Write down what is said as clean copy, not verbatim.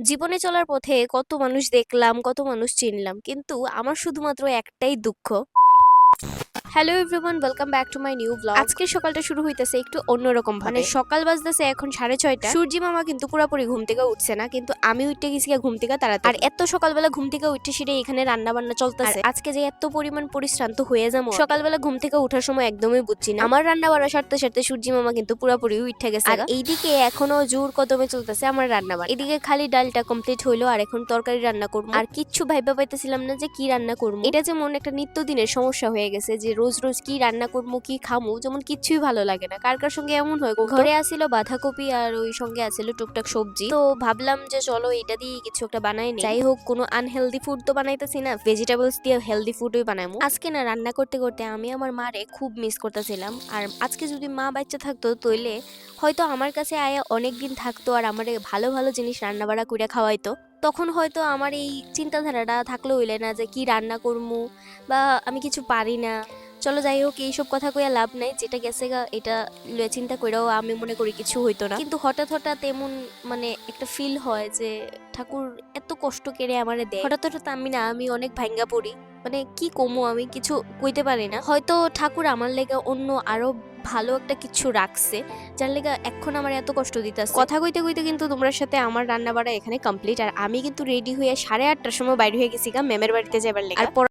জীবনে চলার পথে কত মানুষ দেখলাম, কত মানুষ চিনলাম। কিন্তু আমার শুধুমাত্র একটাই দুঃখ। Hello everyone, welcome back to my new blog. আজকের সকালটা শুরু হইতেছে একটু অন্যরকম ভাবে। সকাল বাজতেছে এখন 6:30। সূর্যি মামা কিন্তু পুরোপুরি ঘুম থেকে উঠছে না, কিন্তু আমি উঠতে গেছি ঘুম থেকে তাড়াতাড়ি। আর এত সকালবেলা ঘুম থেকে উঠতে সেটা এখানে রান্না বান্না চলতেছে। আজকে যে এত পরিমাণ পরিশ্রান্ত হয়ে যাবো, সকালবেলা ঘুম থেকে ওঠার সময় একদমই বুঝছি না। আমার রান্না বাড়া সারতে সারতে সূর্যি মামা কিন্তু পুরোপুরি উঠে গেছে। আর এইদিকে এখনো জোর কদমে চলতেছে আমার রান্না বান্না। এদিকে খালি ডালটা কমপ্লিট হইলো, আর এখন তরকারি রান্না করবো। আর কিচ্ছু ভাইবা পাইতেছিলাম না যে কি রান্না করবো। এটা যেমন একটা নিত্যদিনের সমস্যা হয়ে গেছে যে রোজ রোজ কি রান্না করবো কি খামু, যেমন কিচ্ছুই ভালো লাগে না। কার কার সঙ্গে এমন হয়। ঘরে আসিল বাঁধাকপি আর ওই সঙ্গে আসিল টুকটাক সবজি, তো ভাবলাম যে চলো এটা দিয়ে কিছু একটা বানাই নি। যাই হোক, কোনো আনহেলদি ফুড তো বানাইতেছি না, ভেজিটেবলস দিয়ে হেলদি ফুডই বানাইমু। আজকে না রান্না করতে করতে আমি আমার মারে খুব মিস করতেছিলাম। আর আজকে যদি মা বাচ্চা থাকতো তইলে হয়তো আমার কাছে আয়া অনেকদিন থাকতো আর আমার ভালো ভালো জিনিস রান্না বাড়া করে খাওয়াইতো। তখন হয়তো আমার এই চিন্তাধারাটা থাকলে হইলে না যে কি রান্না করবো বা আমি কিছু পারি না। চলো যাই হোক, এইসব কথা কইয়া লাভ নাই, যেটা গেছে গা এটা চিন্তা কইরাও আমি মনে করি কিছু হইতো না। কিন্তু হঠাৎ হঠাৎ এমন মানে একটা ফিল হয় যে ঠাকুর এত কষ্ট করে আমারে দেয়। হঠাৎ হঠাৎ আমি অনেক ভাঙ্গা পড়ি, মানে কি কমু আমি কিছু কইতে পারি না। হয়তো ঠাকুর আমার লেগে অন্য আরো ভালো একটা কিছু রাখছে, যার লেগে এখন আমার এত কষ্ট দিতেছে। কথা কইতে কইতে কিন্তু তোমরা সাথে আমার রান্না বাড়া এখানে কমপ্লিট। আর আমি কিন্তু রেডি হয়ে 8:30টার সময় বাইরে হয়ে গেছি ম্যামের বাড়িতে যাবার লেগে। আর